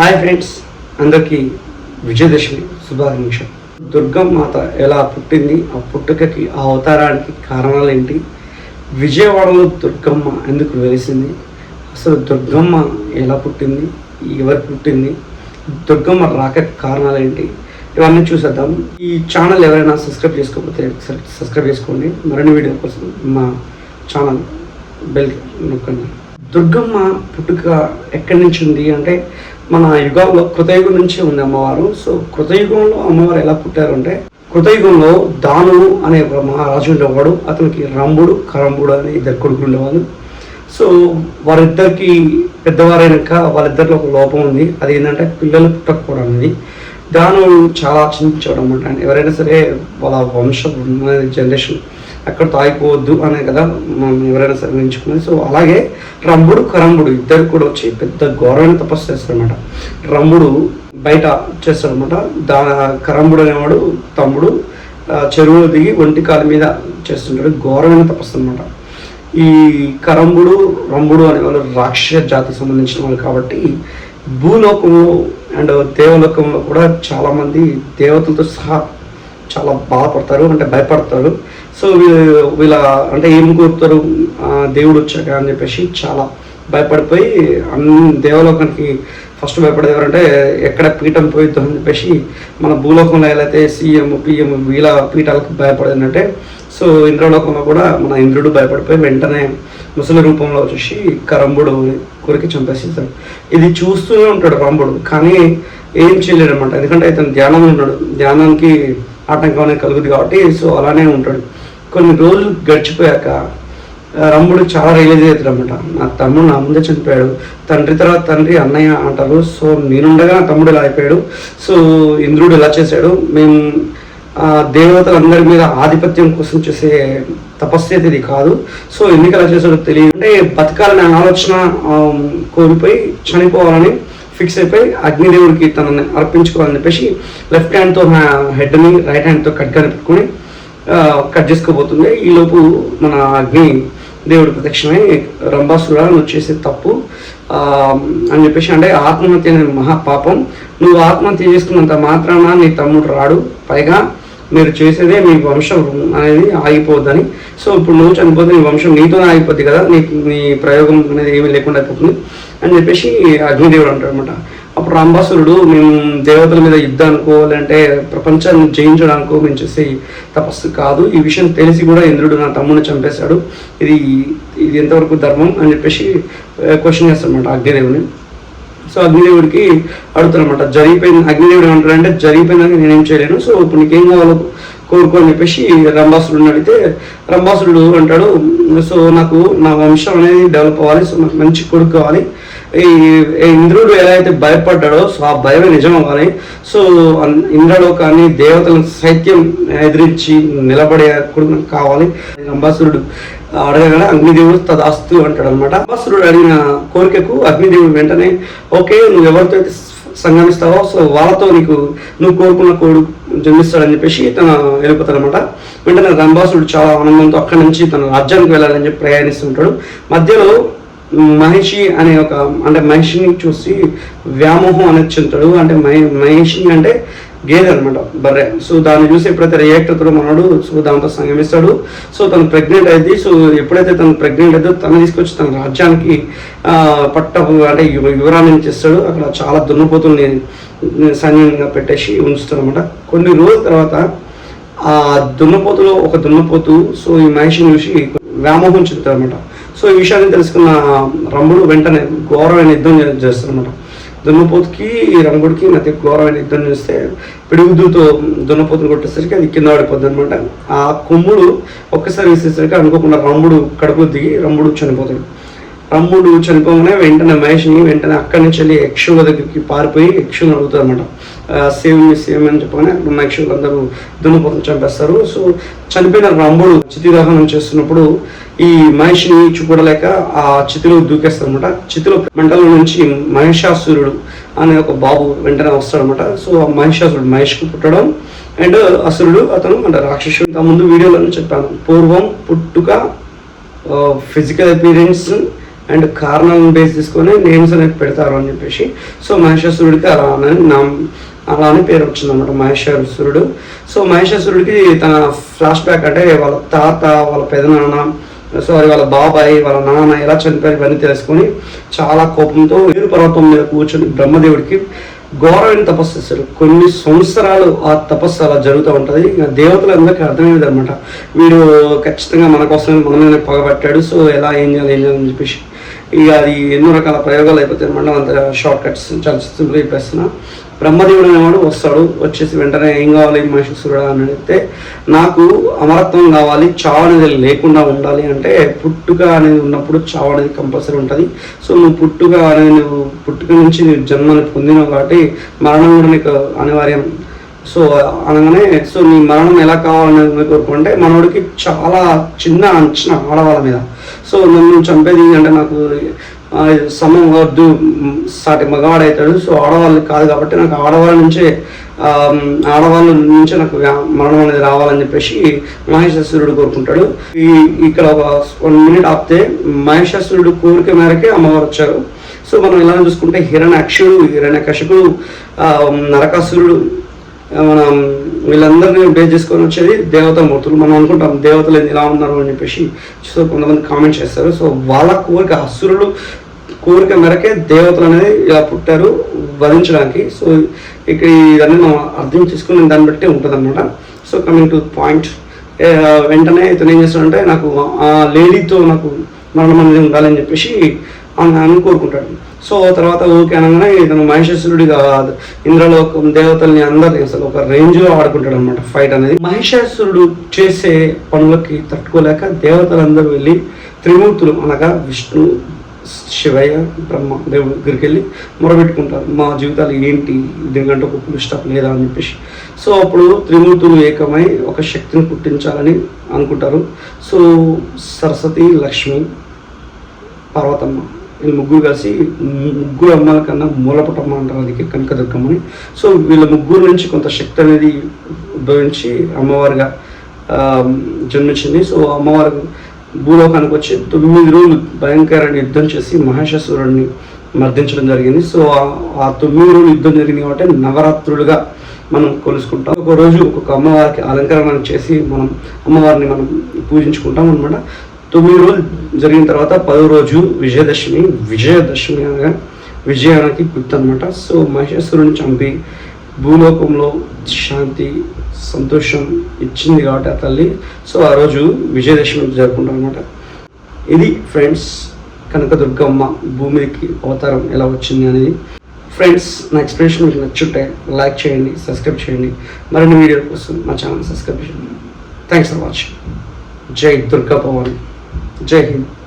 Hi friends, అందరికీ విజయదశమి శుభాకాంక్షలు. దుర్గమ్మాత ఎలా పుట్టింది, ఆ పుట్టుకకి ఆ అవతారానికి కారణాలు ఏంటి, విజయవాడలో దుర్గమ్మ ఎందుకు వెలిసింది, అసలు దుర్గమ్మ ఎలా పుట్టింది, ఎవరు పుట్టింది, దుర్గమ్మ రాక కారణాలు ఏంటి, ఇవన్నీ చూసేద్దాం. ఈ ఛానల్ ఎవరైనా సబ్స్క్రైబ్ చేసుకోకపోతే సబ్స్క్రైబ్ చేసుకోండి. మరిన్ని వీడియో కోసం మా ఛానల్ బెల్ నొక్కండి. దుర్గమ్మ పుట్టుక ఎక్కడి నుంచి ఉంది అంటే మన యుగాల్లో కృతయుగం నుంచి ఉంది అమ్మవారు. సో కృతయుగంలో అమ్మవారు ఎలా పుట్టారు అంటే, కృతయుగంలో దానువు అనే ఒక మహారాజు ఉండేవాడు. అతనికి రంభుడు కరంభుడు అనే ఇద్దరు కొడుకులు ఉండేవాళ్ళు. సో వారిద్దరికి పెద్దవారైనాక వాళ్ళిద్దరిలో ఒక లోపం ఉంది. అది ఏంటంటే పిల్లలు పుట్టకపోవడం అనేది. దానువు చాలా చింతించడం అనమాట. ఎవరైనా సరే వాళ్ళ వంశం జనరేషన్ అక్కడితో ఆగిపోవద్దు అనే కదా మనం ఎవరైనా సరే ఎంచుకున్నది. సో అలాగే రంభుడు కరంభుడు ఇద్దరు కూడా వచ్చి పెద్ద ఘోరమైన తపస్సు చేస్తారనమాట. రంభుడు బయట చేస్తాడనమాట. కరంభుడు అనేవాడు తమ్ముడు చెరువులో దిగి ఒంటి కాలు మీద చేస్తుంటాడు. ఘోరమైన తపస్సు అనమాట. ఈ కరంభుడు రంభుడు అనేవాళ్ళు రాక్షస జాతికి సంబంధించిన వాళ్ళు కాబట్టి భూలోకంలో అండ్ దేవలోకంలో కూడా చాలామంది దేవతలతో సహా చాలా బాధపడతారు, అంటే భయపడతారు. సో వీళ్ళ అంటే ఏం కోరుతారు, దేవుడు వచ్చాక అని చెప్పేసి చాలా భయపడిపోయి అన్ని దేవలోకానికి ఫస్ట్ భయపడేది ఎవరంటే ఎక్కడ పీఠం పోయిద్దు అని చెప్పేసి మన భూలోకంలో ఎలా అయితే సీఎం పిఎం వీళ్ళ పీఠాలకు భయపడేదంటే, సో ఇంద్రలోకంలో కూడా మన ఇంద్రుడు భయపడిపోయి వెంటనే ముసలి రూపంలో వచ్చేసి కరంభుడు కొరికి చంపేసేస్తాడు. ఇది చూస్తూనే ఉంటాడు రంభుడు, కానీ ఏం చేయలేడు అనమాట. ఎందుకంటే ఇతను ధ్యానంలో ఉన్నాడు, ధ్యానానికి ఆటంకం అనేది కలుగుతుంది కాబట్టి. సో అలానే ఉంటాడు. కొన్ని రోజులు గడిచిపోయాక రంభుడు చాలా రియలైజ్ అవుతాడు అనమాట. నా తమ్ముడు నా ముందే చనిపోయాడు, తండ్రి తర్వాత తండ్రి అన్నయ్య అంటారు. సో నేనుండగా నా తమ్ముడు ఇలా అయిపోయాడు. సో ఇంద్రుడు ఇలా చేశాడు, మేము దేవతలందరి మీద ఆధిపత్యం కోసం చేసే తపస్సు అయితే ఇది కాదు. సో ఎందుకు ఎలా చేశాడో తెలియదు. అంటే బతకాలనే ఆలోచన కోల్పోయి చనిపోవాలని ఫిక్స్ అయిపోయి అగ్నిదేవుడికి తనని అర్పించుకోవాలని చెప్పేసి లెఫ్ట్ హ్యాండ్తో హెడ్ని రైట్ హ్యాండ్తో కట్గానే పెట్టుకొని కట్ చేసుకోబోతుంది. ఈలోపు మన అగ్ని దేవుడు ప్రత్యక్షమై రంభాసురుడా నువ్వు చేసే తప్పు అని చెప్పేసి, అంటే ఆత్మహత్య అనే మహాపాపం, నువ్వు ఆత్మహత్య చేసుకున్నంత మాత్రాన నీ తమ్ముడు రాడు, పైగా మీరు చేసేదే మీ వంశం అనేది ఆగిపోద్దని. సో ఇప్పుడు నువ్వు చనిపోతే నీ వంశం నీతోనే ఆగిపోద్ది కదా, నీ ప్రయోగం అనేది ఏమీ లేకుండా అయిపోతుంది అని చెప్పేసి అగ్నిదేవుడు అంటాడు అనమాట. అప్పుడు రంభాసురుడు మేము దేవతల మీద యుద్ధానికో లేదంటే ప్రపంచాన్ని జయించడానికో మేము చేసే తపస్సు కాదు, ఈ విషయం తెలిసి కూడా ఇంద్రుడు నా తమ్ముడిని చంపేశాడు, ఇది ఎంతవరకు ధర్మం అని చెప్పేసి క్వశ్చన్ చేస్తాడనమాట అగ్నిదేవుని. సో అగ్నిదేవుడికి అడుగుతారనమాట, జరిగిపోయింది. అగ్నిదేవుడు ఏమంటాడంటే జరిగిపోయిందని నేనేం చేయలేను, సో ఇప్పుడు నీకేం కావాలో కోరుకో అని చెప్పేసి రంభాసురుడిని అడిగితే రంభాసురుడు అంటాడు, సో నాకు నా వంశం అనేది డెవలప్ అవ్వాలి, సో నాకు మంచి కొడుకు కావాలి, ఈ ఇంద్రుడు ఎలా అయితే భయపడ్డాడో సో ఆ భయమే నిజం అవ్వాలి, సో ఇంద్రలోకాన్ని దేవతల సైత్యం ఎదిరించి నిలబడే కొడుకు నాకు కావాలి. రంభాసురుడు అడగగానే అగ్నిదేవుడు తదాస్తు అంటాడు అనమాట. రంభాసురుడు అడిగిన కోరికకు అగ్నిదేవుడు వెంటనే ఓకే, నువ్వు ఎవరితో అయితే సంగమిస్తావో సో వాళ్ళతో నువ్వు కోరుకున్న కోడు జన్మిస్తాడని చెప్పేసి తన వెళ్ళిపోతాడనమాట. వెంటనే రంభాసురుడు చాలా ఆనందంతో అక్కడి నుంచి తన రాజ్యానికి వెళ్ళాలని చెప్పి ప్రయాణిస్తుంటాడు. మధ్యలో మహిషి అనే అంటే మహిషిని చూసి వ్యామోహం అనేది చెందుతాడు. అంటే మహిషి అంటే గేదె అనమాట, బర్రె. సో దాన్ని చూసి ఎప్పుడైతే రియాక్ట్ అవుతాడో మనోడు, సో దాంతో సంగమిస్తాడు. సో తను ప్రెగ్నెంట్ అయింది. సో ఎప్పుడైతే తను ప్రెగ్నెంట్ అయితే తను తీసుకొచ్చి తన రాజ్యానికి అంటే యువరాన్ని చేస్తాడు. అక్కడ చాలా దున్నపోతుల్ని సైన్యంగా పెట్టేసి ఉంచుతాడు అనమాట. కొన్ని రోజుల తర్వాత ఆ దున్నపోతులో ఒక దున్నపోతు సో ఈ మహిషిని చూసి వ్యామోహం చెందుతాడు అనమాట. సో ఈ విషయాన్ని తెలుసుకున్న రంభుడు వెంటనే ఘోరమైన యుద్ధం చేస్తారనమాట. దున్నపోతుకి రంభుడికి మధ్య ఘోరమైన యుద్ధం చేస్తే పిడుగుతో దున్నపోతును కొట్టేసరికి అది కింద పడిపోద్ది అనమాట. ఆ కొమ్ముడు ఒక్కసారి వేసేసరికి అనుకోకుండా రంభుడు కడుపు దిగి రంభుడు చనిపోతాడు. రంభుడు చనిపోగానే వెంటనే మహేష్ని వెంటనే అక్కడి నుంచి వెళ్ళి యక్షుల దగ్గరికి పారిపోయి యక్షులను అడుగుతారు అనమాట, సేమ్ అని చెప్పగానే అక్కడ ఉన్న యక్షులు అందరూ దున్నపోతుని చంపేస్తారు. సో చనిపోయిన రంభుడు చితిదహనం చేస్తున్నప్పుడు ఈ మహిషిని చూడలేక ఆ చితిలో దూకేస్తారు అనమాట. చితిలో మంటల నుంచి మహిషాసురుడు అనే ఒక బాబు వెంటనే వస్తాడనమాట. సో ఆ మహిషాసురుడు మహేష్కు పుట్టడం అండ్ అసురుడు అతను అంటే రాక్షసుడు. ముందు వీడియోలో చెప్పాను, పూర్వం పుట్టుక, ఫిజికల్ అపీరెన్స్ అండ్ కారణాలను బేస్ చేసుకొని నేమ్స్ అనేది పెడతారు అని చెప్పేసి. సో మహిషాసురుడికి అలానే పేరు వచ్చిందన్నమాట మహిషాసురుడు. సో మహిషాసురుడికి తన ఫ్లాష్ బ్యాక్ అంటే వాళ్ళ తాత, వాళ్ళ పెదనాన్న, వాళ్ళ బాబాయ్, వాళ్ళ నాన్న ఎలా చనిపోయారు ఇవన్నీ తెలుసుకొని చాలా కోపంతో మేరు పర్వతం మీద కూర్చొని బ్రహ్మదేవుడికి ఘోరమైన తపస్సు చేస్తారు. కొన్ని సంవత్సరాలు ఆ తపస్సు అలా జరుగుతూ ఉంటుంది. దేవతలందరికీ అర్థమయ్యేది అనమాట, వీడు ఖచ్చితంగా మన కోసం మనల్ని పగబట్టాడు, సో ఏం చేయాలని చెప్పేసి ఇక అది ఎన్నో రకాల ప్రయోగాలు అయిపోతాయి అనమాట. అంత షార్ట్ కట్స్ చాలా సింపుల్గా చెప్పేస్తున్నా. బ్రహ్మదేవుడు అనేవాడు వస్తాడు, వచ్చేసి వెంటనే ఏం కావాలి మహిషాసురుడా అని అడిగితే, నాకు అమరత్వం కావాలి, చావు అనేది లేకుండా ఉండాలి అంటే పుట్టుక అనేది ఉన్నప్పుడు చావు అనేది కంపల్సరీ ఉంటుంది. సో నువ్వు పుట్టుక నుంచి నువ్వు జన్మని పొందినావు కాబట్టి మరణం కూడా నీకు అనివార్యం. సో అనగానే సో నీ మరణం ఎలా కావాలని కోరుకుంటే మనోడికి చాలా చిన్న అంచనా ఆడవాళ్ళ మీద. సో నన్ను చంపేది అంటే నాకు సమం వద్దు, సాటి మగవాడు అవుతాడు, సో ఆడవాళ్ళు కాదు కాబట్టి నాకు ఆడవాళ్ళ నుంచే నాకు మరణం అనేది రావాలని చెప్పేసి మహిషాసురుడు కోరుకుంటాడు. ఇక్కడ ఒక 1 minute ఆపితే మహిషాసురుడు కోరిక మేరకే అమ్మవారు వచ్చారు. సో మనం ఇలా చూసుకుంటే హిరణ్యకశిపుడు, నరకాసురుడు, మనం వీళ్ళందరినీ బేస్ చేసుకొని వచ్చేది దేవతామూర్తులు. మనం అనుకుంటాం దేవతలు ఇలా ఉన్నారు అని చెప్పేసి. సో కొంతమంది కామెంట్ చేస్తారు. సో వాళ్ళ అసురులు కోరిక మేరకే దేవతలు అనేది ఇలా పుట్టారు వధించడానికి. సో ఇక్కడ ఇవన్నీ మనం అర్థం చేసుకుని దాన్ని బట్టి ఉంటుంది అనమాట. సో కమింగ్ టు పాయింట్, వెంటనే ఇతను ఏం చేస్తాడంటే నాకు ఆ లేడీతో నాకు మరణం అనేది ఉండాలని చెప్పేసి అని కోరుకుంటాడు. సో తర్వాత ఓకే అనగానే ఇతను మహిషాసురుడిగా ఇంద్రలోకం దేవతల్ని అందరినీ అసలు ఒక రేంజ్లో ఆడుకుంటాడు అనమాట ఫైట్ అనేది. మహిషాసురుడు చేసే పనులకి తట్టుకోలేక దేవతలందరూ వెళ్ళి త్రిమూర్తులు అనగా విష్ణు, శివయ్య, బ్రహ్మ దేవుడు దగ్గరికి వెళ్ళి మొరబెట్టుకుంటారు, మా జీవితాలు ఏంటి, దీనికంటే ఒక ఫుల్ స్టాప్ లేదా అని చెప్పేసి. సో అప్పుడు త్రిమూర్తులు ఏకమై ఒక శక్తిని పుట్టించాలని అనుకుంటారు. సో సరస్వతి, లక్ష్మి, పార్వతమ్మ వీళ్ళు ముగ్గురు కలిసి ముగ్గురు అమ్మల కన్నా మూలపటమ్మ అంటారు, అది కనకదుర్గమ్మని. సో వీళ్ళ ముగ్గురు నుంచి కొంత శక్తి అనేది ఉద్భవించి అమ్మవారిగా జన్మించింది. సో అమ్మవారు భూలోకానికి వచ్చి 9 రోజులు భయంకరమైన యుద్ధం చేసి మహిషాసురుడిని మర్దించడం జరిగింది. సో ఆ 9 రోజులు యుద్ధం జరిగింది కాబట్టి నవరాత్రులుగా మనం కొలుసుకుంటాం. ఒక రోజు ఒక్కొక్క అమ్మవారికి అలంకరణ చేసి మనం అమ్మవారిని మనం పూజించుకుంటాం అనమాట. 9 రోజులు జరిగిన తర్వాత 10వ రోజు విజయదశమి అనగా విజయానికి గుర్తు అనమాట. సో మహిషాసురుడిని చంపి భూలోకంలో శాంతి, సంతోషం ఇచ్చింది కాబట్టి ఆ తల్లి. సో ఆ రోజు విజయదశమి జరుపుకుంటాం అనమాట. ఇది ఫ్రెండ్స్ కనకదుర్గమ్మ భూమికి అవతారం ఎలా వచ్చింది అనేది. ఫ్రెండ్స్ నా ఎక్స్ప్లెనేషన్ మీకు నచ్చుంటే లైక్ చేయండి, సబ్స్క్రైబ్ చేయండి. మరిన్ని వీడియోల కోసం మా ఛానల్ సబ్స్క్రైబ్ చేయండి. Thanks for watching. జై దుర్గా భవాని, జై హింద్.